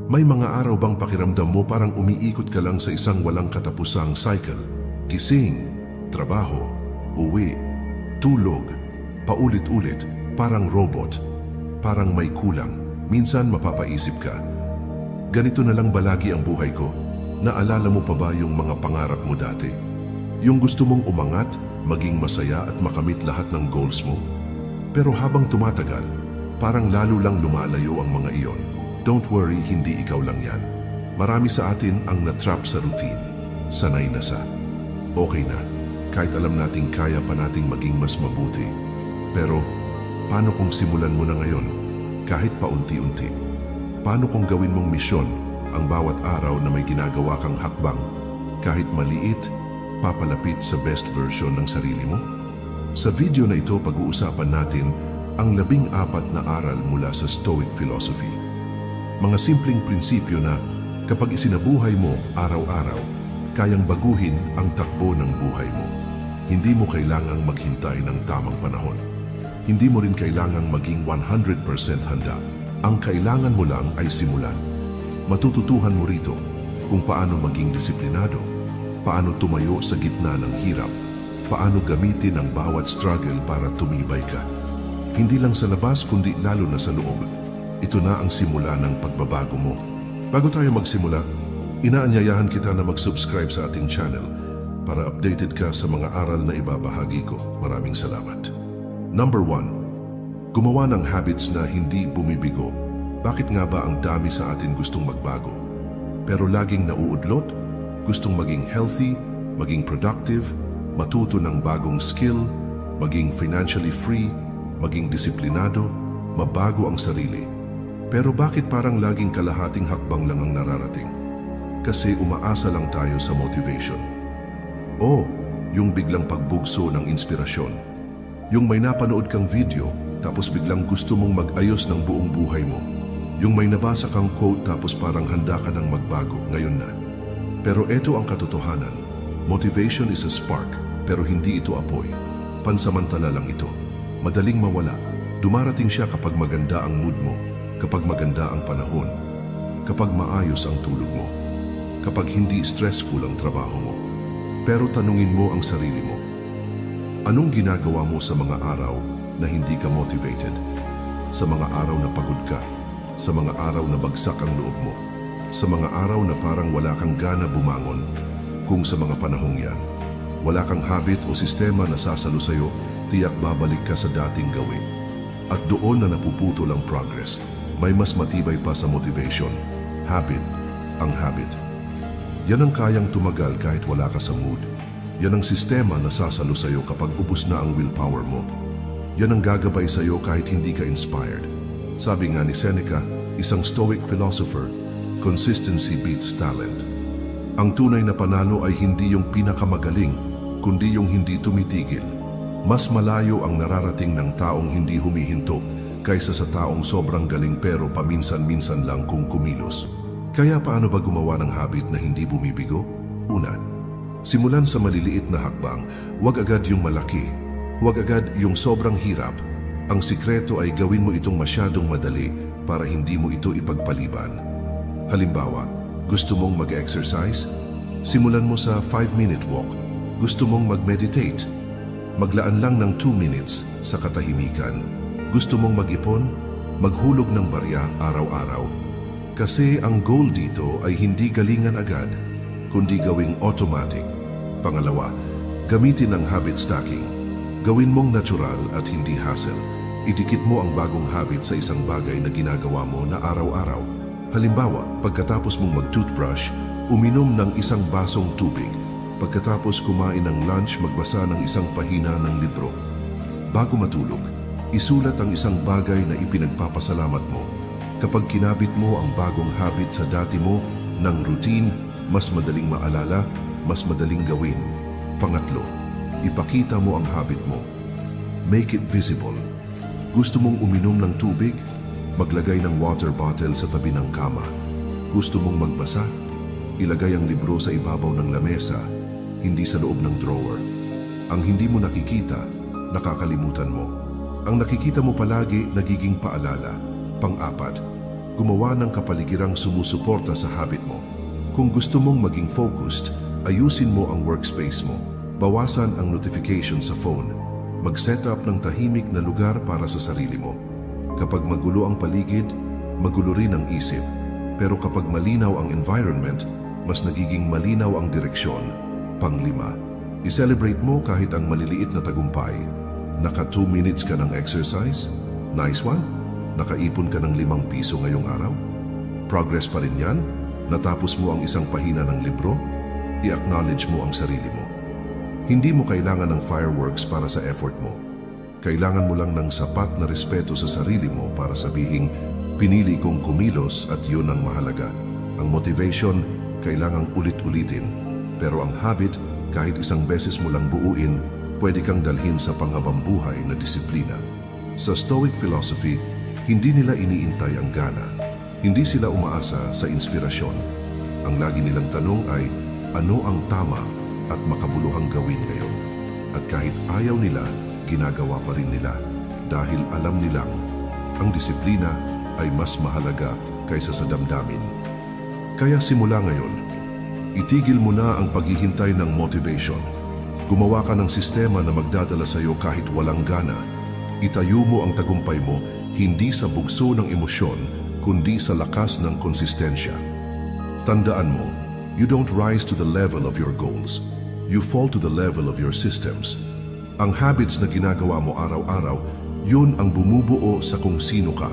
May mga araw bang pakiramdam mo parang umiikot ka lang sa isang walang katapusang cycle? Gising, trabaho, uwi, tulog, paulit-ulit, parang robot, parang may kulang. Minsan mapapaisip ka, ganito na lang ba lagi ang buhay ko? Naalala mo pa ba yung mga pangarap mo dati? Yung gusto mong umangat, maging masaya at makamit lahat ng goals mo? Pero habang tumatagal, parang lalo lang lumalayo ang mga iyon. Don't worry, hindi ikaw lang yan. Marami sa atin ang natrap sa routine. Sanay na sa, okay na, kahit alam nating kaya pa nating maging mas mabuti. Pero, paano kung simulan mo na ngayon, kahit paunti-unti? Paano kung gawin mong misyon ang bawat araw na may ginagawa kang hakbang, kahit maliit, papalapit sa best version ng sarili mo? Sa video na ito, pag-uusapan natin ang 14 na aral mula sa Stoic philosophy. Mga simpleng prinsipyo na kapag isinabuhay mo araw-araw, kayang baguhin ang takbo ng buhay mo. Hindi mo kailangang maghintay ng tamang panahon. Hindi mo rin kailangang maging 100% handa. Ang kailangan mo lang ay simulan. Matututuhan mo rito kung paano maging disiplinado, paano tumayo sa gitna ng hirap, paano gamitin ang bawat struggle para tumibay ka. Hindi lang sa labas kundi lalo na sa loob. Ito na ang simula ng pagbabago mo. Bago tayo magsimula, inaanyayahan kita na mag-subscribe sa ating channel para updated ka sa mga aral na ibabahagi ko. Maraming salamat. Number 1. Gumawa ng habits na hindi bumibigo. Bakit nga ba ang dami sa atin gustong magbago? Pero laging nauudlot? Gustong maging healthy, maging productive, matuto ng bagong skill, maging financially free, maging disiplinado, mabago ang sarili. Pero bakit parang laging kalahating hakbang lang ang nararating? Kasi umaasa lang tayo sa motivation. O, yung biglang pagbugso ng inspirasyon. Yung may napanood kang video, tapos biglang gusto mong mag-ayos ng buong buhay mo. Yung may nabasa kang quote tapos parang handa ka ng magbago, ngayon na. Pero eto ang katotohanan. Motivation is a spark, pero hindi ito apoy. Pansamantala lang ito. Madaling mawala. Dumarating siya kapag maganda ang mood mo, kapag maganda ang panahon, kapag maayos ang tulog mo, kapag hindi stressful ang trabaho mo. Pero tanungin mo ang sarili mo. Anong ginagawa mo sa mga araw na hindi ka motivated? Sa mga araw na pagod ka? Sa mga araw na bagsak ang loob mo? Sa mga araw na parang wala kang gana bumangon? Kung sa mga panahong yan, wala kang habit o sistema na sasalo sa'yo, tiyak babalik ka sa dating gawin. At doon na napuputol ang progress. May mas matibay pa sa motivation. Habit. Ang habit. Yan ang kayang tumagal kahit wala ka sa mood. Yan ang sistema na sasalo sa'yo kapag ubos na ang willpower mo. Yan ang gagabay sa'yo kahit hindi ka inspired. Sabi nga ni Seneca, isang Stoic philosopher, consistency beats talent. Ang tunay na panalo ay hindi yung pinakamagaling, kundi yung hindi tumitigil. Mas malayo ang nararating ng taong hindi humihinto kaysa sa taong sobrang galing pero paminsan-minsan lang kung kumilos. Kaya paano ba gumawa ng habit na hindi bumibigo? Una, simulan sa maliliit na hakbang. Huwag agad yung malaki. Huwag agad yung sobrang hirap. Ang sikreto ay gawin mo itong masyadong madali para hindi mo ito ipagpaliban. Halimbawa, gusto mong mag-exercise? Simulan mo sa 5-minute walk. Gusto mong mag-meditate? Maglaan lang ng 2 minutes sa katahimikan. Gusto mong mag-ipon? Maghulog ng barya araw-araw. Kasi ang goal dito ay hindi galingan agad, kundi gawing automatic. Pangalawa, gamitin ang habit stacking. Gawin mong natural at hindi hassle. Idikit mo ang bagong habit sa isang bagay na ginagawa mo na araw-araw. Halimbawa, pagkatapos mong mag-toothbrush, uminom ng isang basong tubig. Pagkatapos kumain ng lunch, magbasa ng isang pahina ng libro. Bago matulog, isulat ang isang bagay na ipinagpapasalamat mo. Kapag kinabit mo ang bagong habit sa dati mo ng routine, mas madaling maalala, mas madaling gawin. Pangatlo, ipakita mo ang habit mo. Make it visible. Gusto mong uminom ng tubig? Maglagay ng water bottle sa tabi ng kama. Gusto mong magbasa? Ilagay ang libro sa ibabaw ng lamesa, hindi sa loob ng drawer. Ang hindi mo nakikita, nakakalimutan mo. Ang nakikita mo palagi, nagiging paalala. Pang-apat, gumawa ng kapaligiran sumusuporta sa habit mo. Kung gusto mong maging focused, ayusin mo ang workspace mo. Bawasan ang notification sa phone. Mag-set up ng tahimik na lugar para sa sarili mo. Kapag magulo ang paligid, magulo rin ang isip. Pero kapag malinaw ang environment, mas nagiging malinaw ang direksyon. Panglima, i-celebrate mo kahit ang maliliit na tagumpay. Naka 2 minutes ka ng exercise? Nice one. Nakaipon ka ng 5 piso ngayong araw? Progress pa rin yan? Natapos mo ang isang pahina ng libro? I-acknowledge mo ang sarili mo. Hindi mo kailangan ng fireworks para sa effort mo. Kailangan mo lang ng sapat na respeto sa sarili mo para sabihing, pinili kong kumilos at yun ang mahalaga. Ang motivation, kailangang ulit-ulitin. Pero ang habit, kahit isang beses mo lang buuin, pwede kang dalhin sa panghabang buhay na disiplina. Sa Stoic philosophy, hindi nila iniintay ang gana. Hindi sila umaasa sa inspirasyon. Ang lagi nilang tanong ay, ano ang tama at makabuluhang gawin ngayon? At kahit ayaw nila, ginagawa pa rin nila dahil alam nilang ang disiplina ay mas mahalaga kaysa sa damdamin. Kaya simula ngayon, itigil mo na ang paghihintay ng motivation. Gumawa ka ng sistema na magdadala sa iyo kahit walang gana. Itayo mo ang tagumpay mo hindi sa bugso ng emosyon, kundi sa lakas ng konsistensya. Tandaan mo, you don't rise to the level of your goals. You fall to the level of your systems. Ang habits na ginagawa mo araw-araw, yun ang bumubuo sa kung sino ka.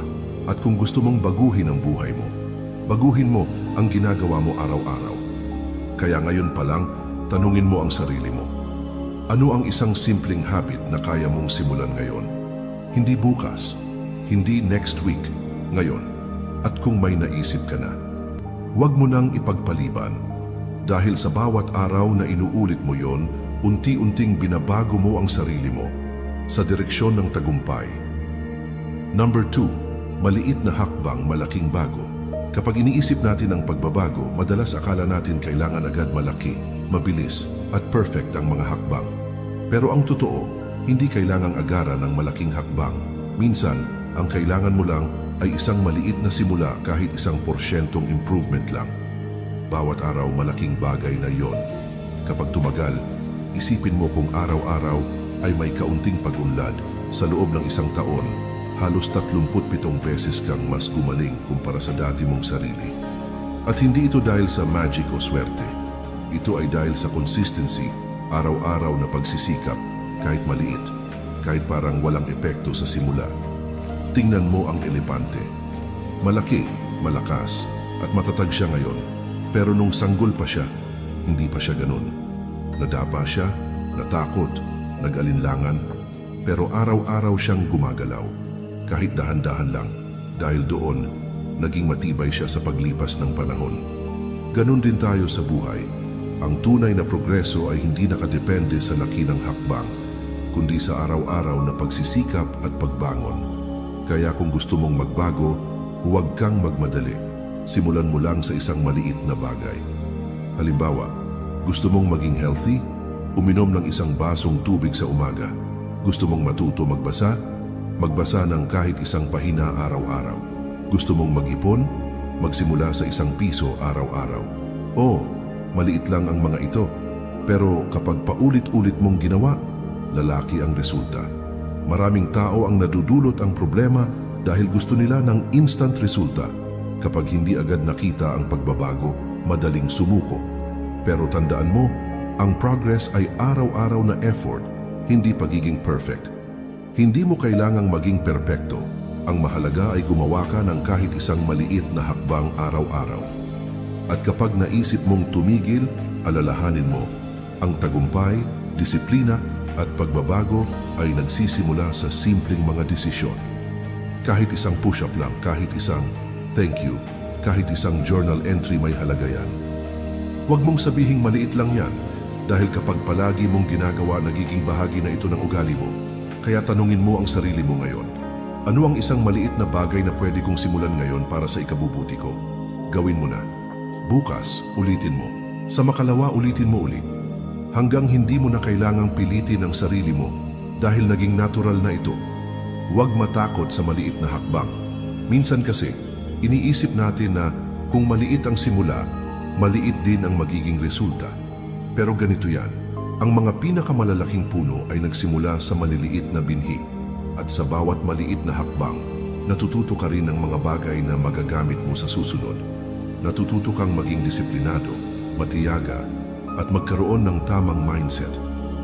At kung gusto mong baguhin ang buhay mo, baguhin mo ang ginagawa mo araw-araw. Kaya ngayon pa lang, tanungin mo ang sarili mo. Ano ang isang simpleng habit na kaya mong simulan ngayon? Hindi bukas, hindi next week, ngayon. At kung may naisip ka na, huwag mo nang ipagpaliban. Dahil sa bawat araw na inuulit mo yon, unti-unting binabago mo ang sarili mo sa direksyon ng tagumpay. Number 2, maliit na hakbang, malaking bago. Kapag iniisip natin ang pagbabago, madalas akala natin kailangan agad malaki, mabilis at perfect ang mga hakbang. Pero ang totoo, hindi kailangang agaran ng malaking hakbang. Minsan, ang kailangan mo lang ay isang maliit na simula kahit 1% improvement lang. Bawat araw malaking bagay na yon. Kapag tumagal, isipin mo kung araw-araw ay may kaunting pag-unlad sa loob ng 1 taon. Halos 37 beses kang mas gumaling kumpara sa dati mong sarili. At hindi ito dahil sa magic o swerte. Ito ay dahil sa consistency, araw-araw na pagsisikap, kahit maliit, kahit parang walang epekto sa simula. Tingnan mo ang elepante. Malaki, malakas, at matatag siya ngayon. Pero nung sanggol pa siya, hindi pa siya ganun. Nadapa siya, natakot, nag-alinlangan, pero araw-araw siyang gumagalaw. Kahit dahan-dahan lang, dahil doon, naging matibay siya sa paglipas ng panahon. Ganon din tayo sa buhay. Ang tunay na progreso ay hindi nakadepende sa laki ng hakbang, kundi sa araw-araw na pagsisikap at pagbangon. Kaya kung gusto mong magbago, huwag kang magmadali. Simulan mo lang sa isang maliit na bagay. Halimbawa, gusto mong maging healthy? Uminom ng 1 basong tubig sa umaga. Gusto mong matuto magbasa? Magbasa ng kahit 1 pahina araw-araw. Gusto mong mag-ipon? Magsimula sa 1 piso araw-araw. Oo, maliit lang ang mga ito. Pero kapag paulit-ulit mong ginawa, lalaki ang resulta. Maraming tao ang nadudulot ang problema dahil gusto nila ng instant resulta. Kapag hindi agad nakita ang pagbabago, madaling sumuko. Pero tandaan mo, ang progress ay araw-araw na effort, hindi pagiging perfect. Hindi mo kailangang maging perpekto. Ang mahalaga ay gumawa ka ng kahit 1 maliit na hakbang araw-araw. At kapag naisip mong tumigil, alalahanin mo, ang tagumpay, disiplina at pagbabago ay nagsisimula sa simpleng mga desisyon. Kahit 1 push-up lang, kahit 1 thank you, kahit 1 journal entry may halaga yan. Huwag mong sabihing maliit lang yan, dahil kapag palagi mong ginagawa, nagiging bahagi na ito ng ugali mo. Kaya tanungin mo ang sarili mo ngayon, ano ang isang maliit na bagay na pwede kong simulan ngayon para sa ikabubuti ko? Gawin mo na. Bukas, ulitin mo. Sa makalawa, ulitin mo uli. Hanggang hindi mo na kailangang pilitin ang sarili mo dahil naging natural na ito. Huwag matakot sa maliit na hakbang. Minsan kasi, Iniisip natin na kung maliit ang simula, maliit din ang magiging resulta. Pero ganito yan, ang mga pinakamalalaking puno ay nagsimula sa maliliit na binhi. At sa bawat maliit na hakbang, natututo ka rin ng mga bagay na magagamit mo sa susunod. Natututo kang maging disiplinado, matiyaga, at magkaroon ng tamang mindset.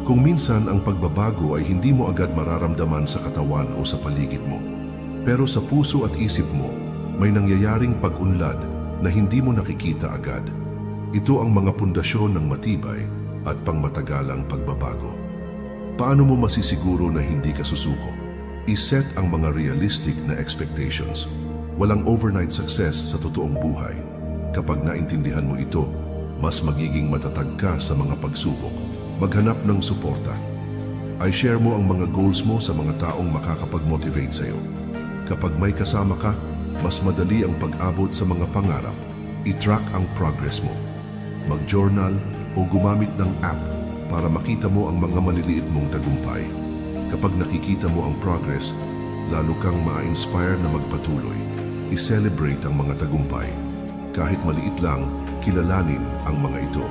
Kung minsan ang pagbabago ay hindi mo agad mararamdaman sa katawan o sa paligid mo. Pero sa puso at isip mo, may nangyayaring pag-unlad na hindi mo nakikita agad. Ito ang mga pundasyon ng matibay at pangmatagalang pagbabago. Paano mo masisiguro na hindi ka susuko? I-set ang mga realistic na expectations. Walang overnight success sa totoong buhay. Kapag naintindihan mo ito, mas magiging matatag ka sa mga pagsubok. Maghanap ng suporta. I-share mo ang mga goals mo sa mga taong makakapag-motivate sa iyo. Kapag may kasama ka, mas madali ang pag-abot sa mga pangarap. I-track ang progress mo. Mag-journal o gumamit ng app para makita mo ang mga maliliit mong tagumpay. Kapag nakikita mo ang progress, lalo kang ma-inspire na magpatuloy. I-celebrate ang mga tagumpay. Kahit maliit lang, kilalanin ang mga ito.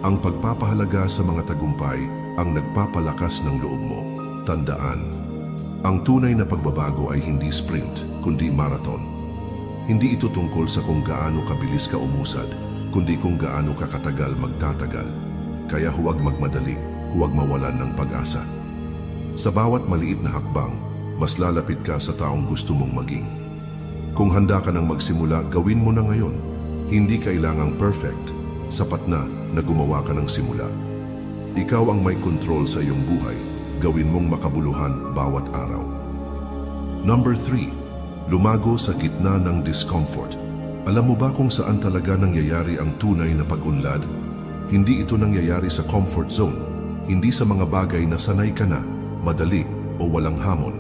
Ang pagpapahalaga sa mga tagumpay ang nagpapalakas ng loob mo. Tandaan, ang tunay na pagbabago ay hindi sprint, kundi marathon. Hindi ito tungkol sa kung gaano kabilis ka umusad, kundi kung gaano ka katagal magtatagal. Kaya huwag magmadali, huwag mawalan ng pag-asa. Sa bawat maliit na hakbang, mas lalapit ka sa taong gusto mong maging. Kung handa ka nang magsimula, gawin mo na ngayon. Hindi kailangang perfect, sapat na gumawa ka ng simula. Ikaw ang may control sa iyong buhay. Gawin mong makabuluhan bawat araw. Number 3. Lumago sa gitna ng discomfort. Alam mo ba kung saan talaga nangyayari ang tunay na pag-unlad? Hindi ito nangyayari sa comfort zone. Hindi sa mga bagay na sanay ka na, madali o walang hamon.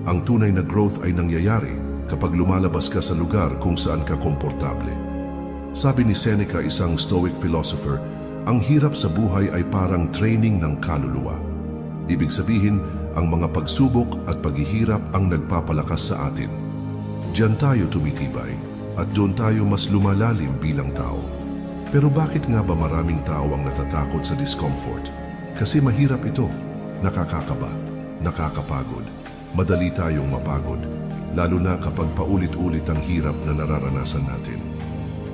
Ang tunay na growth ay nangyayari kapag lumalabas ka sa lugar kung saan ka komportable. Sabi ni Seneca, isang Stoic philosopher, ang hirap sa buhay ay parang training ng kaluluwa. Ibig sabihin, ang mga pagsubok at paghihirap ang nagpapalakas sa atin. Diyan tayo tumitibay at doon tayo mas lumalalim bilang tao. Pero bakit nga ba maraming tao ang natatakot sa discomfort? Kasi mahirap ito, nakakakaba, nakakapagod, madali tayong mapagod, lalo na kapag paulit-ulit ang hirap na nararanasan natin.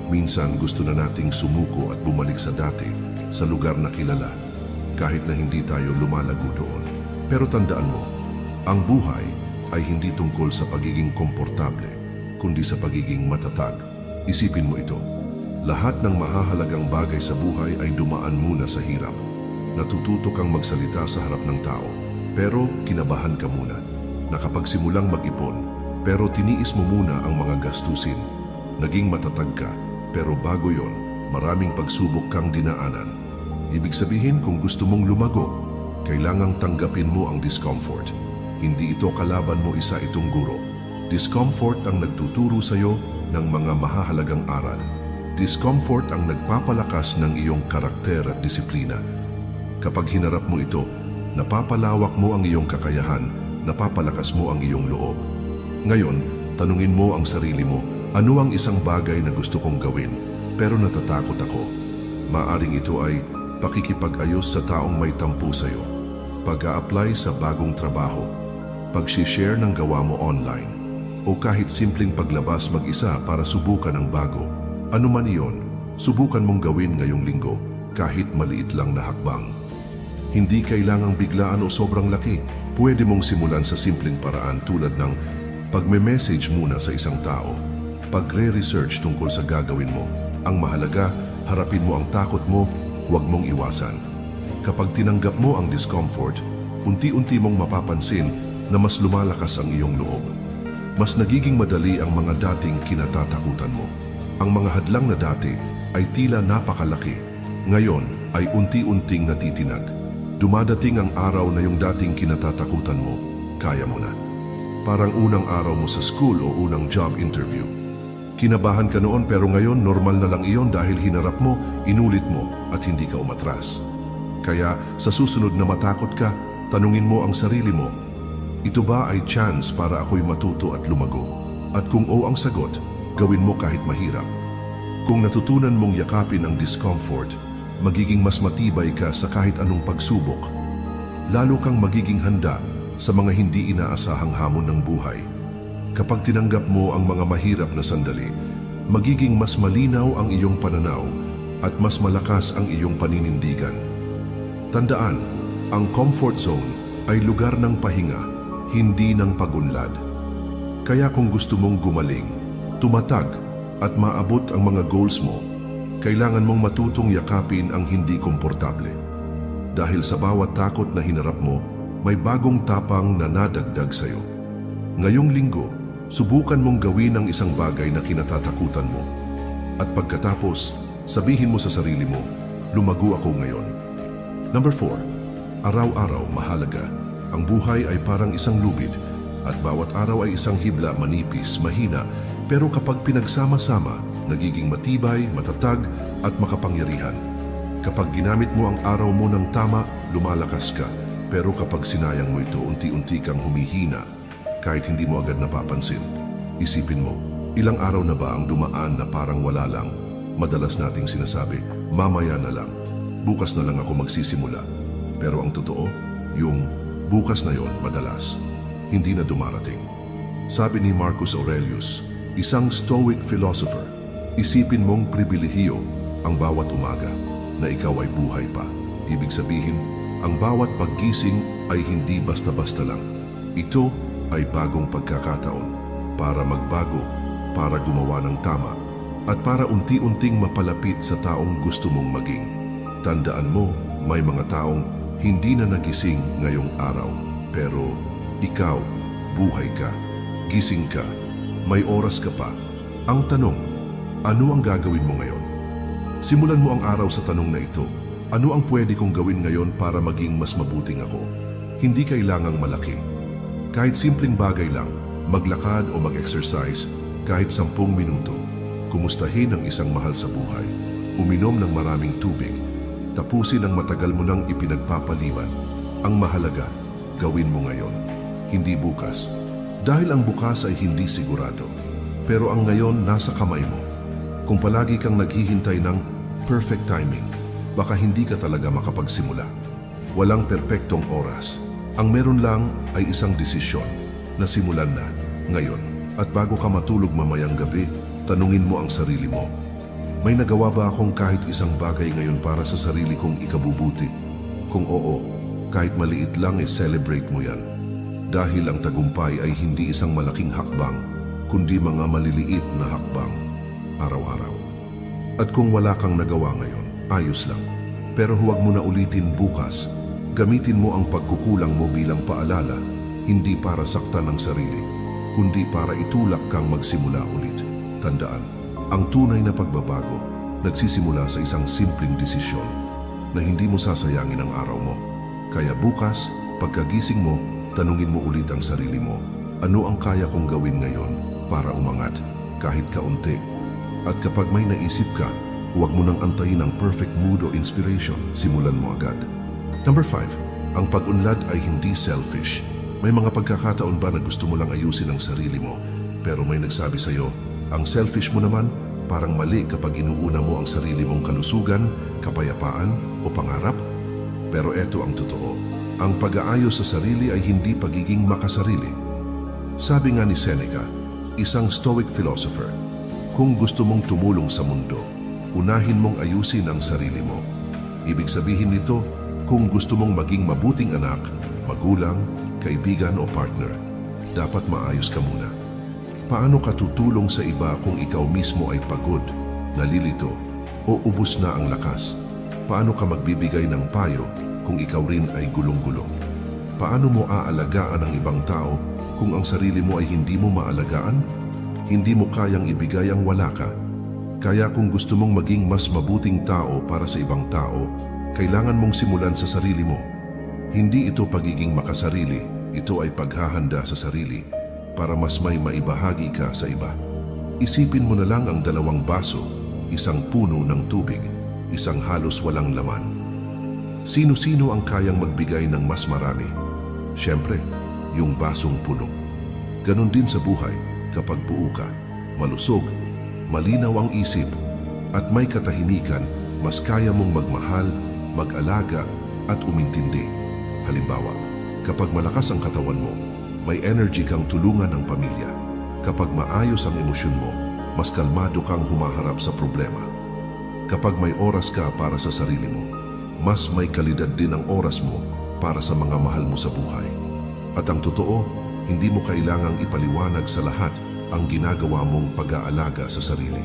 Minsan gusto na nating sumuko at bumalik sa dati, sa lugar na kilala, kahit na hindi tayo lumalago doon. Pero tandaan mo, ang buhay ay hindi tungkol sa pagiging komportable, kundi sa pagiging matatag. Isipin mo ito, lahat ng mahahalagang bagay sa buhay ay dumaan muna sa hirap. Natututo kang magsalita sa harap ng tao, pero kinabahan ka muna. Nakapagsimulang mag-ipon, pero tiniis mo muna ang mga gastusin. Naging matatag ka, pero bago yon, maraming pagsubok kang dinaanan. Ibig sabihin, kung gusto mong lumago, kailangang tanggapin mo ang discomfort. Hindi ito kalaban mo, isa itong guro. Discomfort ang nagtuturo sa iyo ng mga mahahalagang aral. Discomfort ang nagpapalakas ng iyong karakter at disiplina. Kapag hinarap mo ito, napapalawak mo ang iyong kakayahan, napapalakas mo ang iyong loob. Ngayon, tanungin mo ang sarili mo, ano ang isang bagay na gusto kong gawin, pero natatakot ako? Maaring ito ay pakikipag-ayos sa taong may tampo sa iyo, pag-a-apply sa bagong trabaho, pag-share ng gawa mo online, o kahit simpleng paglabas mag-isa para subukan ang bago. Ano man iyon, subukan mong gawin ngayong linggo, kahit maliit lang na hakbang. Hindi kailangang biglaan o sobrang laki. Pwede mong simulan sa simpleng paraan tulad ng pagme-message muna sa isang tao, pagre-research tungkol sa gagawin mo. Ang mahalaga, harapin mo ang takot mo, huwag mong iwasan. Kapag tinanggap mo ang discomfort, unti-unti mong mapapansin na mas lumalakas ang iyong loob. Mas nagiging madali ang mga dating kinatatakutan mo. Ang mga hadlang na dati ay tila napakalaki. Ngayon ay unti-unting natitinag. Dumadating ang araw na yung dating kinatatakutan mo, kaya mo na. Parang unang araw mo sa school o unang job interview. Kinabahan ka noon pero ngayon normal na lang iyon dahil hinarap mo, inulit mo at hindi ka umatras. Kaya sa susunod na matakot ka, tanungin mo ang sarili mo, ito ba ay chance para ako'y matuto at lumago? At kung oo ang sagot, gawin mo kahit mahirap. Kung natutunan mong yakapin ang discomfort, magiging mas matibay ka sa kahit anong pagsubok. Lalo kang magiging handa sa mga hindi inaasahang hamon ng buhay. Kapag tinanggap mo ang mga mahirap na sandali, magiging mas malinaw ang iyong pananaw at mas malakas ang iyong paninindigan. Tandaan, ang comfort zone ay lugar ng pahinga, hindi ng pagunlad. Kaya kung gusto mong gumaling, tumatag at maabot ang mga goals mo, kailangan mong matutong yakapin ang hindi komportable. Dahil sa bawat takot na hinarap mo, may bagong tapang na nadagdag sa'yo. Ngayong linggo, subukan mong gawin ang isang bagay na kinatatakutan mo. At pagkatapos, sabihin mo sa sarili mo, lumago ako ngayon. Number 4, araw-araw mahalaga. Ang buhay ay parang isang lubid at bawat araw ay isang hibla, manipis, mahina, pero kapag pinagsama-sama, nagiging matibay, matatag at makapangyarihan. Kapag ginamit mo ang araw mo ng tama, lumalakas ka. Pero kapag sinayang mo ito, unti-unti kang humihina kahit hindi mo agad napapansin. Isipin mo, ilang araw na ba ang dumaan na parang wala lang? Madalas nating sinasabi, mamaya na lang. Bukas na lang ako magsisimula. Pero ang totoo, yung bukas na yon madalas, hindi na dumarating. Sabi ni Marcus Aurelius, isang Stoic philosopher, isipin mong pribilehiyo ang bawat umaga na ikaw ay buhay pa. Ibig sabihin, ang bawat paggising ay hindi basta-basta lang. Ito ay bagong pagkakataon para magbago, para gumawa ng tama, at para unti-unting mapalapit sa taong gusto mong maging. Tandaan mo, may mga taong hindi na nagising ngayong araw, pero ikaw, buhay ka, gising ka, may oras ka pa. Ang tanong, ano ang gagawin mo ngayon? Simulan mo ang araw sa tanong na ito. Ano ang pwede kong gawin ngayon para maging mas mabuting ako? Hindi kailangang malaki. Kahit simpleng bagay lang, maglakad o mag-exercise, kahit 10 minuto. Kumustahin ang isang mahal sa buhay. Uminom ng maraming tubig. Tapusin ang matagal mo nang ipinagpapaliban. Ang mahalaga, gawin mo ngayon, hindi bukas. Dahil ang bukas ay hindi sigurado. Pero ang ngayon nasa kamay mo. Kung palagi kang naghihintay ng perfect timing, baka hindi ka talaga makapagsimula. Walang perpektong oras. Ang meron lang ay isang desisyon na simulan na ngayon. At bago ka matulog mamayang gabi, tanungin mo ang sarili mo, may nagawa ba akong kahit isang bagay ngayon para sa sarili kong ikabubuti? Kung oo, kahit maliit lang celebrate mo yan. Dahil ang tagumpay ay hindi isang malaking hakbang, kundi mga maliliit na hakbang, araw-araw. At kung wala kang nagawa ngayon, ayos lang. Pero huwag mo na ulitin bukas. Gamitin mo ang pagkukulang mo bilang paalala, hindi para saktan ang sarili, kundi para itulak kang magsimula ulit. Tandaan, ang tunay na pagbabago nagsisimula sa isang simpleng desisyon na hindi mo sasayangin ang araw mo. Kaya bukas, pagkagising mo, tanungin mo ulit ang sarili mo, ano ang kaya kong gawin ngayon para umangat kahit kaunti? At kapag may naisip ka, huwag mo nang antayin ang perfect mood o inspiration, simulan mo agad. Number 5, ang pag-unlad ay hindi selfish. May mga pagkakataon ba na gusto mo lang ayusin ang sarili mo, pero may nagsabi sa'yo, ang selfish mo naman, parang mali kapag inuuna mo ang sarili mong kalusugan, kapayapaan o pangarap? Pero eto ang totoo, ang pag-aayos sa sarili ay hindi pagiging makasarili. Sabi nga ni Seneca, isang Stoic philosopher, kung gusto mong tumulong sa mundo, unahin mong ayusin ang sarili mo. Ibig sabihin nito, kung gusto mong maging mabuting anak, magulang, kaibigan o partner, dapat maayos ka muna. Paano ka tutulong sa iba kung ikaw mismo ay pagod, nalilito, o ubos na ang lakas? Paano ka magbibigay ng payo kung ikaw rin ay gulong-gulo? Paano mo aalagaan ang ibang tao kung ang sarili mo ay hindi mo maalagaan? Hindi mo kayang ibigay ang wala ka. Kaya kung gusto mong maging mas mabuting tao para sa ibang tao, kailangan mong simulan sa sarili mo. Hindi ito pagiging makasarili, ito ay paghahanda sa sarili para mas may maibahagi ka sa iba. Isipin mo na lang ang 2 baso, isang puno ng tubig, isang halos walang laman. Sino-sino ang kayang magbigay ng mas marami? Siyempre, yung basong puno. Ganon din sa buhay, kapag buo ka, malusog malinaw ang isip, at may katahimikan, mas kaya mong magmahal, mag-alaga, at umintindi. Halimbawa, kapag malakas ang katawan mo, may energy kang tulungan ng pamilya. Kapag maayos ang emosyon mo, mas kalmado kang humaharap sa problema. Kapag may oras ka para sa sarili mo, mas may kalidad din ang oras mo para sa mga mahal mo sa buhay. At ang totoo, hindi mo kailangang ipaliwanag sa lahat ang ginagawa mong pag-aalaga sa sarili.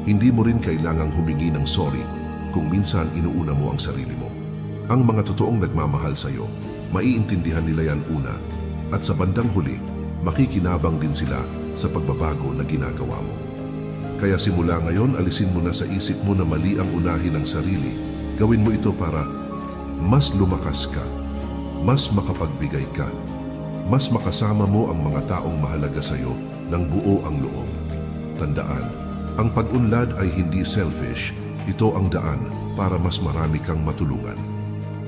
Hindi mo rin kailangang humingi ng sorry kung minsan inuuna mo ang sarili mo. Ang mga totoong nagmamahal sa iyo, maiintindihan nila yan una, at sa bandang huli, makikinabang din sila sa pagbabago na ginagawa mo. Kaya simula ngayon, alisin mo na sa isip mo na mali ang unahin ng sarili. Gawin mo ito para mas lumakas ka, mas makapagbigay ka, mas makasama mo ang mga taong mahalaga sa iyo ng buo ang loob. Tandaan, ang pag-unlad ay hindi selfish, ito ang daan para mas marami kang matulungan.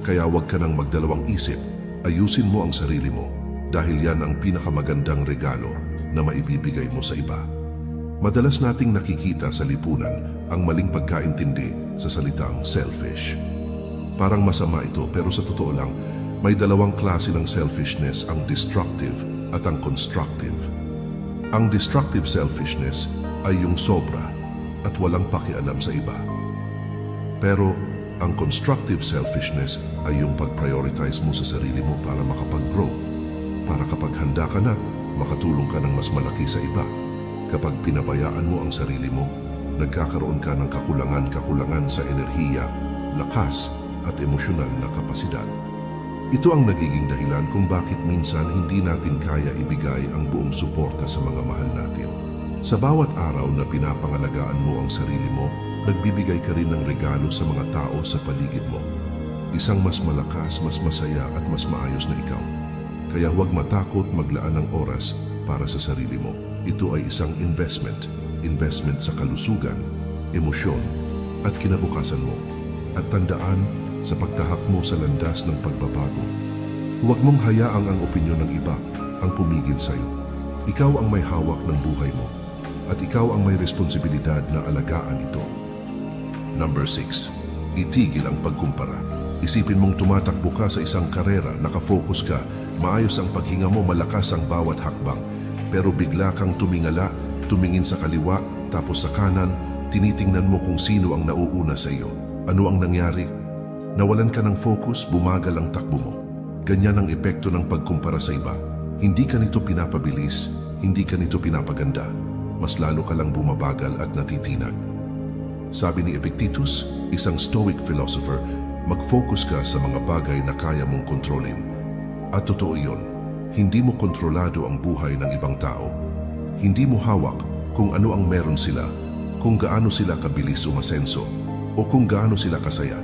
Kaya huwag ka nang magdalawang isip, ayusin mo ang sarili mo dahil yan ang pinakamagandang regalo na maibibigay mo sa iba. Madalas nating nakikita sa lipunan ang maling pagkaintindi sa salitang selfish. Parang masama ito pero sa totoo lang, may dalawang klase ng selfishness, ang destructive at ang constructive. Ang destructive selfishness ay yung sobra at walang pakialam sa iba. Pero ang constructive selfishness ay yung pag-prioritize mo sa sarili mo para makapag-grow. Para kapag handa ka na, makatulong ka ng mas malaki sa iba. Kapag pinabayaan mo ang sarili mo, nagkakaroon ka ng kakulangan sa enerhiya, lakas at emosyonal na kapasidad. Ito ang nagiging dahilan kung bakit minsan hindi natin kaya ibigay ang buong suporta sa mga mahal natin. Sa bawat araw na pinapangalagaan mo ang sarili mo, nagbibigay ka rin ng regalo sa mga tao sa paligid mo. Isang mas malakas, mas masaya at mas maayos na ikaw. Kaya huwag matakot maglaan ng oras para sa sarili mo. Ito ay isang investment sa kalusugan, emosyon at kinabukasan mo. At tandaan, sa pagtahak mo sa landas ng pagbabago, huwag mong hayaang ang opinyon ng iba ang pumigil sa iyo. Ikaw ang may hawak ng buhay mo at ikaw ang may responsibilidad na alagaan ito. Number 6. Itigil ang pagkumpara. Isipin mong tumatakbo ka sa isang karera, nakafocus ka, maayos ang paghinga mo, malakas ang bawat hakbang. Pero bigla kang tumingala, tumingin sa kaliwa, tapos sa kanan, tinitingnan mo kung sino ang nauuna sa iyo. Ano ang nangyari? Nawalan ka ng focus, bumagal ang takbo mo. Ganyan ang epekto ng pagkumpara sa iba. Hindi ka nito pinapabilis, hindi ka nito pinapaganda. Mas lalo ka lang bumabagal at natitinag. Sabi ni Epictetus, isang Stoic philosopher, mag-focus ka sa mga bagay na kaya mong kontrolin. At totoo iyon, hindi mo kontrolado ang buhay ng ibang tao. Hindi mo hawak kung ano ang meron sila, kung gaano sila kabilis umasenso, o kung gaano sila kasaya.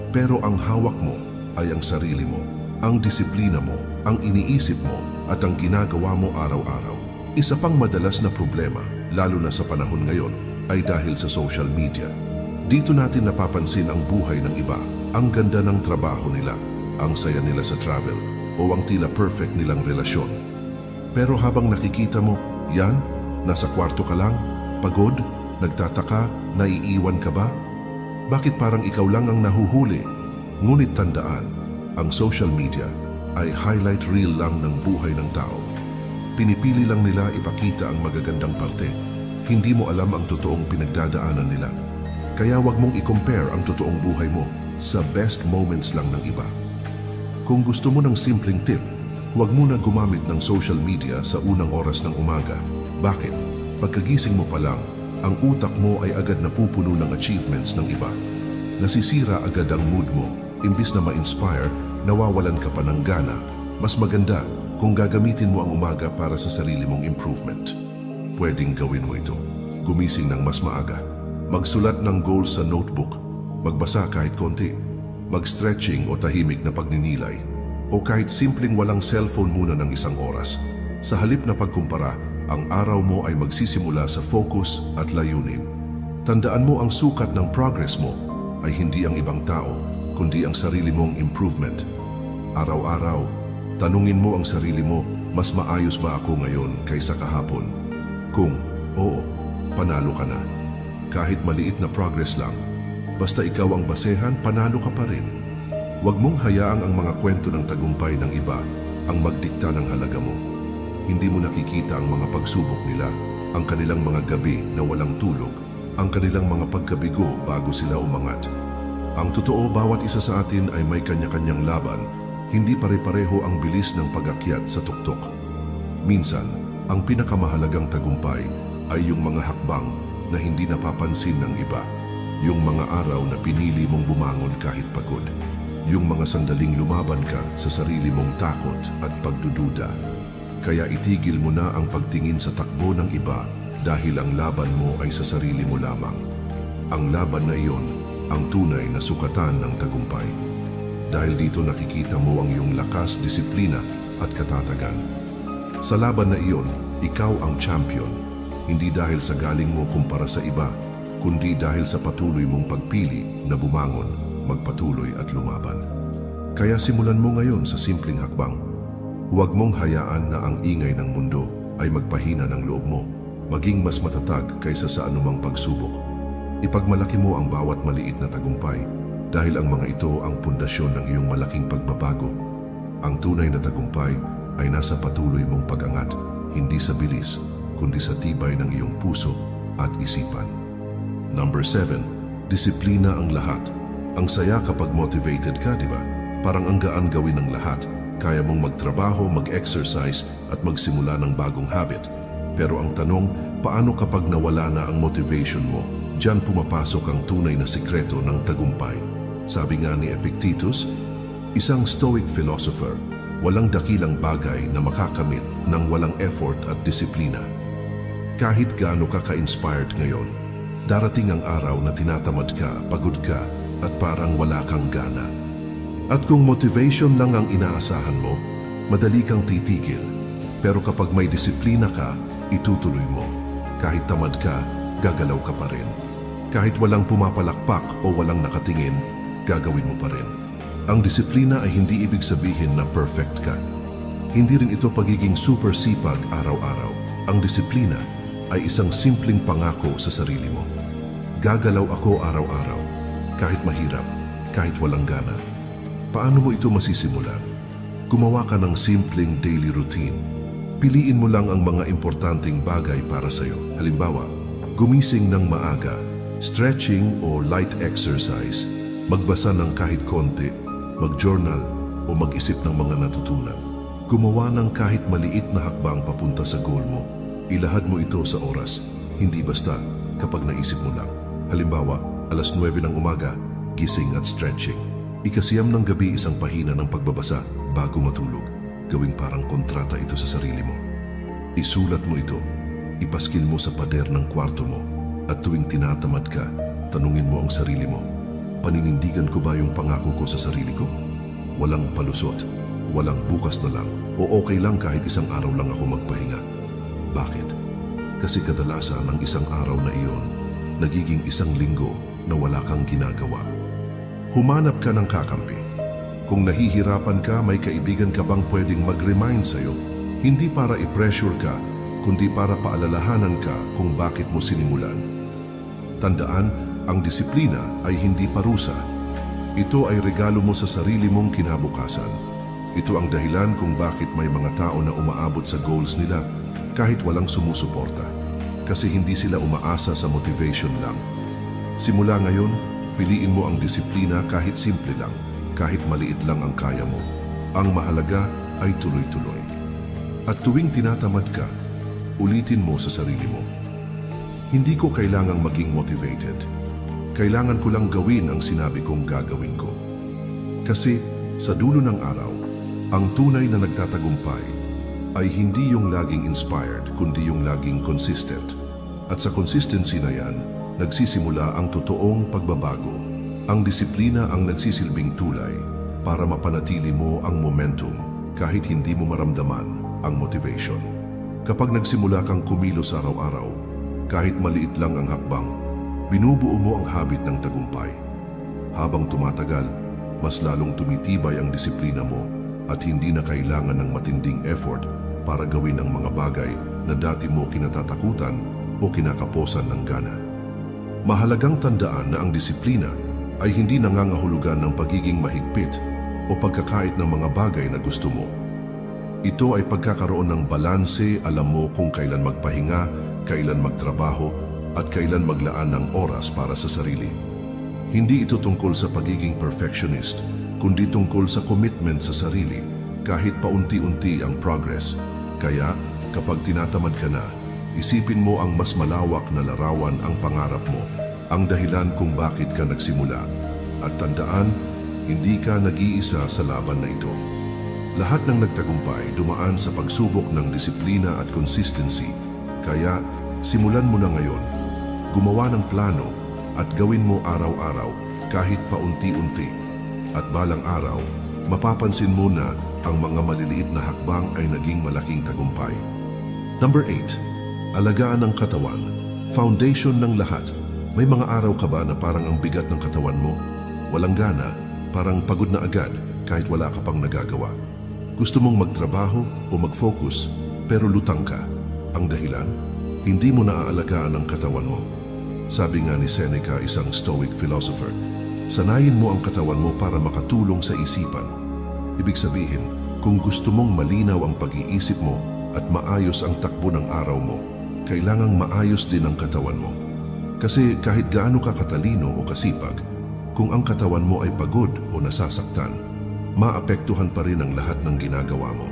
Pero ang hawak mo ay ang sarili mo, ang disiplina mo, ang iniisip mo, at ang ginagawa mo araw-araw. Isa pang madalas na problema, lalo na sa panahon ngayon, ay dahil sa social media. Dito natin napapansin ang buhay ng iba, ang ganda ng trabaho nila, ang saya nila sa travel, o ang tila perfect nilang relasyon. Pero habang nakikita mo, yan, nasa kwarto ka lang, pagod, nagtataka, naiiwan ka ba? Bakit parang ikaw lang ang nahuhuli? Ngunit tandaan, ang social media ay highlight reel lang ng buhay ng tao. Pinipili lang nila ipakita ang magagandang parte. Hindi mo alam ang totoong pinagdadaanan nila. Kaya wag mong i-compare ang totoong buhay mo sa best moments lang ng iba. Kung gusto mo ng simpleng tip, huwag muna gumamit ng social media sa unang oras ng umaga. Bakit? Pagkagising mo pa lang, ang utak mo ay agad napupuno ng achievements ng iba. Nasisira agad ang mood mo. Imbis na ma-inspire, nawawalan ka pa ng gana. Mas maganda kung gagamitin mo ang umaga para sa sarili mong improvement. Pwedeng gawin mo ito. Gumising ng mas maaga. Magsulat ng goals sa notebook. Magbasa kahit konti. Mag-stretching o tahimik na pagninilay. O kahit simpleng walang cellphone muna ng isang oras. Sa halip na pagkumpara, ang araw mo ay magsisimula sa focus at layunin. Tandaan mo ang sukat ng progress mo ay hindi ang ibang tao, kundi ang sarili mong improvement. Araw-araw, tanungin mo ang sarili mo, mas maayos ba ako ngayon kaysa kahapon? Kung oo, panalo ka na. Kahit maliit na progress lang, basta ikaw ang basehan, panalo ka pa rin. Huwag mong hayaang ang mga kwento ng tagumpay ng iba ang magdikta ng halaga mo. Hindi mo nakikita ang mga pagsubok nila, ang kanilang mga gabi na walang tulog, ang kanilang mga pagkabigo bago sila umangat. Ang totoo, bawat isa sa atin ay may kanya-kanyang laban, hindi pare-pareho ang bilis ng pag-akyat sa tuktok. Minsan, ang pinakamahalagang tagumpay ay yung mga hakbang na hindi napapansin ng iba. Yung mga araw na pinili mong bumangon kahit pagod. Yung mga sandaling lumaban ka sa sarili mong takot at pagdududa. Kaya itigil mo na ang pagtingin sa takbo ng iba dahil ang laban mo ay sa sarili mo lamang. Ang laban na iyon ang tunay na sukatan ng tagumpay. Dahil dito nakikita mo ang iyong lakas, disiplina at katatagan. Sa laban na iyon, ikaw ang champion. Hindi dahil sa galing mo kumpara sa iba, kundi dahil sa patuloy mong pagpili na bumangon, magpatuloy at lumaban. Kaya simulan mo ngayon sa simpleng hakbang. Huwag mong hayaan na ang ingay ng mundo ay magpahina ng loob mo, maging mas matatag kaysa sa anumang pagsubok. Ipagmalaki mo ang bawat maliit na tagumpay dahil ang mga ito ang pundasyon ng iyong malaking pagbabago. Ang tunay na tagumpay ay nasa patuloy mong pag-angat, hindi sa bilis, kundi sa tibay ng iyong puso at isipan. Number 7, disiplina ang lahat. Ang saya kapag motivated ka, di ba? Parang ang gaan gawin ng lahat. Kaya mong magtrabaho, mag-exercise at magsimula ng bagong habit. Pero ang tanong, paano kapag nawala na ang motivation mo? Diyan pumapasok ang tunay na sikreto ng tagumpay. Sabi nga ni Epictetus, isang stoic philosopher, walang dakilang bagay na makakamit ng walang effort at disiplina. Kahit gaano ka ka-inspired ngayon, darating ang araw na tinatamad ka, pagod ka, at parang wala kang gana. At kung motivation lang ang inaasahan mo, madali kang titigil. Pero kapag may disiplina ka, itutuloy mo. Kahit tamad ka, gagalaw ka pa rin. Kahit walang pumapalakpak o walang nakatingin, gagawin mo pa rin. Ang disiplina ay hindi ibig sabihin na perfect ka. Hindi rin ito pagiging super sipag araw-araw. Ang disiplina ay isang simpleng pangako sa sarili mo. Gagalaw ako araw-araw, kahit mahirap, kahit walang gana. Paano mo ito masisimulan? Gumawa ka ng simpleng daily routine. Piliin mo lang ang mga importanteng bagay para sa'yo. Halimbawa, gumising ng maaga, stretching o light exercise, magbasa ng kahit konti, mag-journal o mag-isip ng mga natutunan. Gumawa ng kahit maliit na hakbang papunta sa goal mo. Ilahad mo ito sa oras, hindi basta kapag naisip mo lang. Halimbawa, 9:00 ng umaga, gising at stretching. 9:00 ng gabi, isang pahina ng pagbabasa bago matulog. Gawing parang kontrata ito sa sarili mo. Isulat mo ito, ipaskil mo sa pader ng kwarto mo, at tuwing tinatamad ka, tanungin mo ang sarili mo, paninindigan ko ba yung pangako ko sa sarili ko? Walang palusot, walang bukas na lang, o okay lang kahit isang araw lang ako magpahinga. Bakit? Kasi kadalasan ng isang araw na iyon, nagiging isang linggo na wala kang ginagawa. Humanap ka ng kakampi. Kung nahihirapan ka, may kaibigan ka bang pwedeng mag-remind sa'yo? Hindi para i-pressure ka, kundi para paalalahanan ka kung bakit mo sinimulan. Tandaan, ang disiplina ay hindi parusa. Ito ay regalo mo sa sarili mong kinabukasan. Ito ang dahilan kung bakit may mga tao na umaabot sa goals nila kahit walang sumusuporta. Kasi hindi sila umaasa sa motivation lang. Simula ngayon, piliin mo ang disiplina kahit simple lang, kahit maliit lang ang kaya mo. Ang mahalaga ay tuloy-tuloy. At tuwing tinatamad ka, ulitin mo sa sarili mo, hindi ko kailangang maging motivated. Kailangan ko lang gawin ang sinabi kong gagawin ko. Kasi sa dulo ng araw, ang tunay na nagtatagumpay ay hindi yung laging inspired, kundi yung laging consistent. At sa consistency na yan, nagsisimula ang totoong pagbabago. Ang disiplina ang nagsisilbing tulay para mapanatili mo ang momentum kahit hindi mo maramdaman ang motivation. Kapag nagsimula kang kumilos araw-araw, kahit maliit lang ang hakbang, binubuo mo ang habit ng tagumpay. Habang tumatagal, mas lalong tumitibay ang disiplina mo at hindi na kailangan ng matinding effort para gawin ang mga bagay na dati mo kinatatakutan o kinakaposan ng gana. Mahalagang tandaan na ang disiplina ay hindi nangangahulugan ng pagiging mahigpit o pagkakait ng mga bagay na gusto mo. Ito ay pagkakaroon ng balanse, alam mo kung kailan magpahinga, kailan magtrabaho, at kailan maglaan ng oras para sa sarili. Hindi ito tungkol sa pagiging perfectionist, kundi tungkol sa commitment sa sarili, kahit paunti-unti ang progress. Kaya, kapag tinatamad ka na, isipin mo ang mas malawak na larawan ang pangarap mo, ang dahilan kung bakit ka nagsimula. At tandaan, hindi ka nag-iisa sa laban na ito. Lahat ng nagtagumpay dumaan sa pagsubok ng disiplina at consistency. Kaya, simulan mo na ngayon. Gumawa ng plano at gawin mo araw-araw kahit paunti-unti. At balang araw, mapapansin mo na ang mga maliliit na hakbang ay naging malaking tagumpay. Number 8. Alagaan ang katawan. Foundation ng lahat. May mga araw ka ba na parang ang bigat ng katawan mo? Walang gana, parang pagod na agad kahit wala ka pang nagagawa. Gusto mong magtrabaho o mag-focus pero lutang ka. Ang dahilan? Hindi mo naaalagaan ang katawan mo. Sabi nga ni Seneca, isang Stoic philosopher, sanayin mo ang katawan mo para makatulong sa isipan. Ibig sabihin, kung gusto mong malinaw ang pag-iisip mo at maayos ang takbo ng araw mo, kailangang maayos din ang katawan mo. Kasi kahit gaano ka katalino o kasipag, kung ang katawan mo ay pagod o nasasaktan, maapektuhan pa rin ang lahat ng ginagawa mo.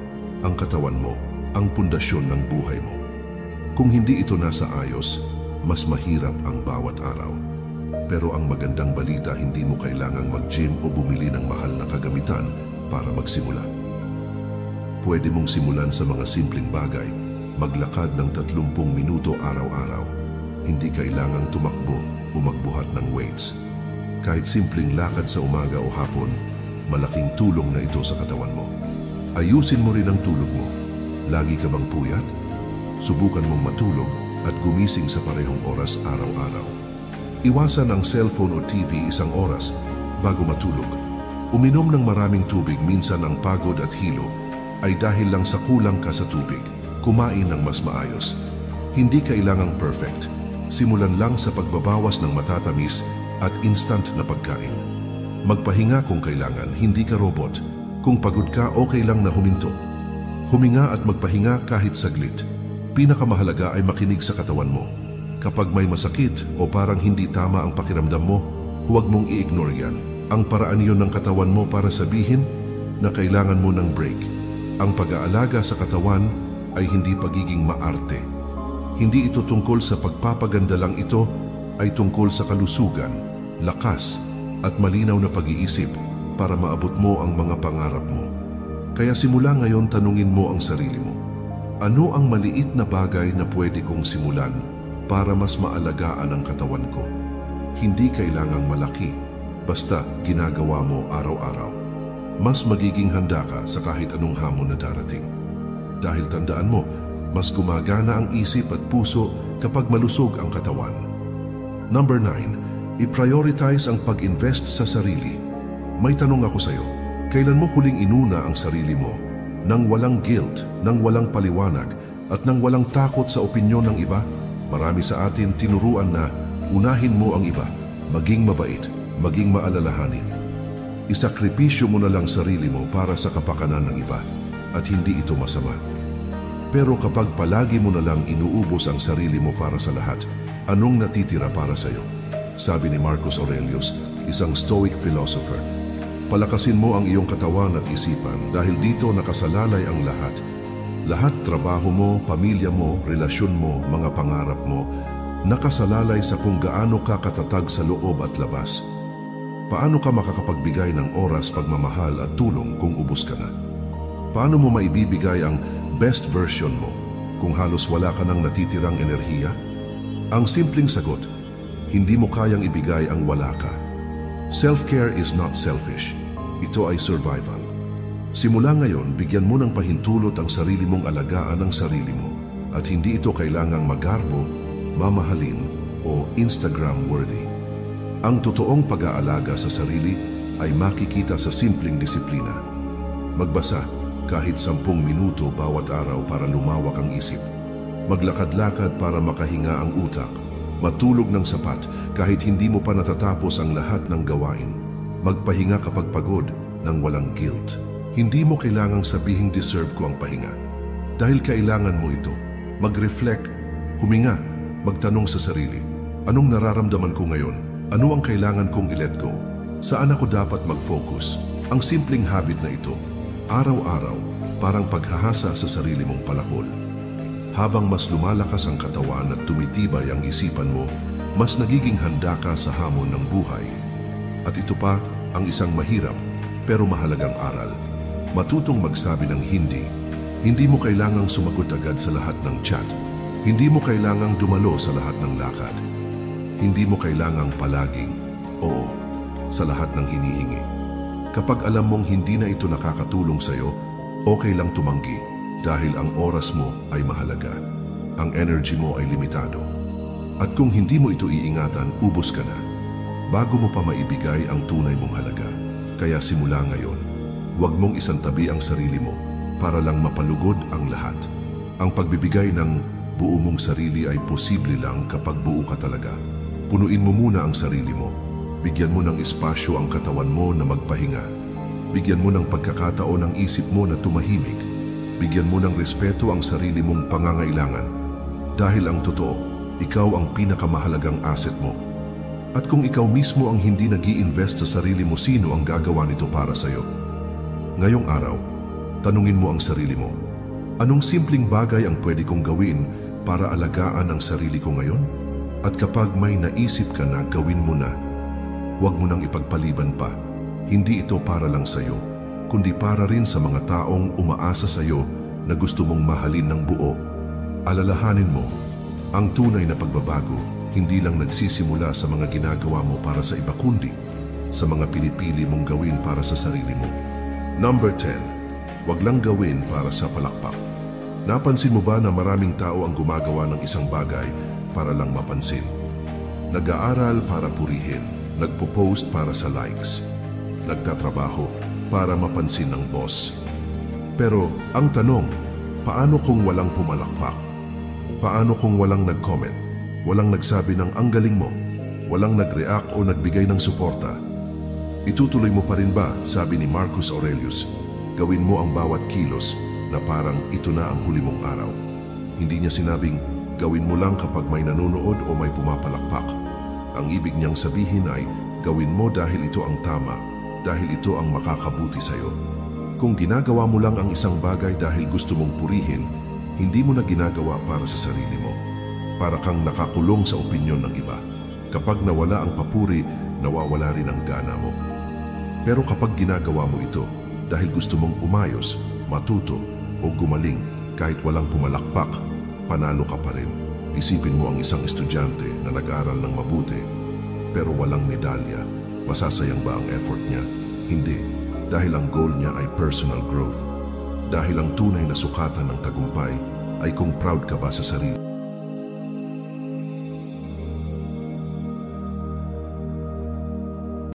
Ang katawan mo, ang pundasyon ng buhay mo. Kung hindi ito nasa ayos, mas mahirap ang bawat araw. Pero ang magandang balita, hindi mo kailangang mag-gym o bumili ng mahal na kagamitan para magsimula. Pwede mong simulan sa mga simpleng bagay, maglakad ng 30 minuto araw-araw. Hindi kailangang tumakbo o magbuhat ng weights. Kahit simpleng lakad sa umaga o hapon, malaking tulong na ito sa katawan mo. Ayusin mo rin ang tulog mo. Lagi ka bang puyat? Subukan mong matulog at gumising sa parehong oras araw-araw. Iwasan ang cellphone o TV isang oras bago matulog. Uminom ng maraming tubig, minsan ang pagod at hilo ay dahil lang sa kulang ka sa tubig. Kumain ng mas maayos. Hindi kailangang perfect. Simulan lang sa pagbabawas ng matatamis at instant na pagkain. Magpahinga kung kailangan, hindi ka robot. Kung pagod ka, okay lang na huminto. Huminga at magpahinga kahit saglit. Pinakamahalaga ay makinig sa katawan mo. Kapag may masakit o parang hindi tama ang pakiramdam mo, huwag mong i-ignore yan. Ang paraan yon ng katawan mo para sabihin na kailangan mo ng break. Ang pag-aalaga sa katawan ay hindi pagiging maarte. Hindi ito tungkol sa pagpapaganda lang, ito ay tungkol sa kalusugan, lakas at malinaw na pag-iisip para maabot mo ang mga pangarap mo. Kaya simula ngayon, tanungin mo ang sarili mo. Ano ang maliit na bagay na pwede kong simulan para mas maalagaan ang katawan ko? Hindi kailangang malaki, basta ginagawa mo araw-araw. Mas magiging handa ka sa kahit anong hamon na darating. Dahil tandaan mo, mas gumagana ang isip at puso kapag malusog ang katawan. Number 9, i-prioritize ang pag-invest sa sarili. May tanong ako sa'yo, kailan mo huling inuna ang sarili mo? Nang walang guilt, nang walang paliwanag, at nang walang takot sa opinyon ng iba? Marami sa atin tinuruan na unahin mo ang iba, maging mabait, maging maalalahanin. Isakripisyo mo na lang sarili mo para sa kapakanan ng iba, at hindi ito masama. Pero kapag palagi mo na lang inuubos ang sarili mo para sa lahat, anong natitira para sa iyo? Sabi ni Marcus Aurelius, isang Stoic philosopher, palakasin mo ang iyong katawan at isipan dahil dito nakasalalay ang lahat. Lahat trabaho mo, pamilya mo, relasyon mo, mga pangarap mo, nakasalalay sa kung gaano ka katatag sa loob at labas. Paano ka makakapagbigay ng oras, pagmamahal at tulong kung ubos ka na? Paano mo maibibigay ang best version mo kung halos wala ka ng natitirang enerhiya? Ang simpleng sagot, hindi mo kayang ibigay ang wala ka. Self-care is not selfish. Ito ay survival. Simula ngayon, bigyan mo ng pahintulot ang sarili mong alagaan ang sarili mo. At hindi ito kailangang magarbo, mamahalin o Instagram-worthy. Ang totoong pag-aalaga sa sarili ay makikita sa simpleng disiplina. Magbasa kahit 10 minuto bawat araw para lumawak ang isip. Maglakad-lakad para makahinga ang utak. Matulog ng sapat kahit hindi mo pa natatapos ang lahat ng gawain. Magpahinga kapag pagod nang walang guilt. Hindi mo kailangang sabihing deserve ko ang pahinga. Dahil kailangan mo ito. Mag-reflect, huminga, magtanong sa sarili. Anong nararamdaman ko ngayon? Ano ang kailangan kong i-let go? Saan ako dapat mag-focus? Ang simpleng habit na ito, araw-araw, parang paghahasa sa sarili mong palakol. Habang mas lumalakas ang katawan at tumitibay ang isipan mo, mas nagiging handa ka sa hamon ng buhay. At ito pa ang isang mahirap pero mahalagang aral. Matutong magsabi ng hindi. Hindi mo kailangang sumagot agad sa lahat ng chat. Hindi mo kailangang dumalo sa lahat ng lakad. Hindi mo kailangang palaging oo sa lahat ng hinihingi. Kapag alam mong hindi na ito nakakatulong sa'yo, okay lang tumanggi dahil ang oras mo ay mahalaga. Ang energy mo ay limitado. At kung hindi mo ito iingatan, ubos ka na. Bago mo pa maibigay ang tunay mong halaga. Kaya simula ngayon, huwag mong isantabi ang sarili mo para lang mapalugod ang lahat. Ang pagbibigay ng buo mong sarili ay posible lang kapag buo ka talaga. Punuin mo muna ang sarili mo. Bigyan mo ng espasyo ang katawan mo na magpahinga. Bigyan mo ng pagkakataon ang isip mo na tumahimik. Bigyan mo ng respeto ang sarili mong pangangailangan. Dahil ang totoo, ikaw ang pinakamahalagang asset mo. At kung ikaw mismo ang hindi nag-i-invest sa sarili mo, sino ang gagawa nito para sa'yo? Ngayong araw, tanungin mo ang sarili mo, anong simpleng bagay ang pwede kong gawin para alagaan ang sarili ko ngayon? At kapag may naisip ka na, gawin mo na. Huwag mo nang ipagpaliban pa. Hindi ito para lang sa'yo, kundi para rin sa mga taong umaasa sa'yo na gusto mong mahalin ng buo. Alalahanin mo, ang tunay na pagbabago hindi lang nagsisimula sa mga ginagawa mo para sa iba, kundi sa mga pinipili mong gawin para sa sarili mo. Number 10. Huwag lang gawin para sa palakpak. Napansin mo ba na maraming tao ang gumagawa ng isang bagay para lang mapansin? Nag-aaral para purihin, nagpo-post para sa likes, nagtatrabaho para mapansin ng boss. Pero ang tanong, paano kung walang pumalakpak? Paano kung walang nag-comment? Walang nagsabi ng ang galing mo? Walang nag-react o nagbigay ng suporta? Itutuloy mo pa rin ba, sabi ni Marcus Aurelius, gawin mo ang bawat kilos na parang ito na ang huli mong araw. Hindi niya sinabing, gawin mo lang kapag may nanonood o may pumapalakpak. Ang ibig niyang sabihin ay, gawin mo dahil ito ang tama, dahil ito ang makakabuti sa'yo. Kung ginagawa mo lang ang isang bagay dahil gusto mong purihin, hindi mo na ginagawa para sa sarili mo. Para kang nakakulong sa opinyon ng iba. Kapag nawala ang papuri, nawawala rin ang gana mo. Pero kapag ginagawa mo ito dahil gusto mong umayos, matuto o gumaling kahit walang pumalakpak, panalo ka pa rin. Isipin mo ang isang estudyante na nag-aral ng mabuti pero walang medalya. Masasayang ba ang effort niya? Hindi, dahil ang goal niya ay personal growth. Dahil ang tunay na sukatan ng tagumpay ay kung proud ka ba sa sarili.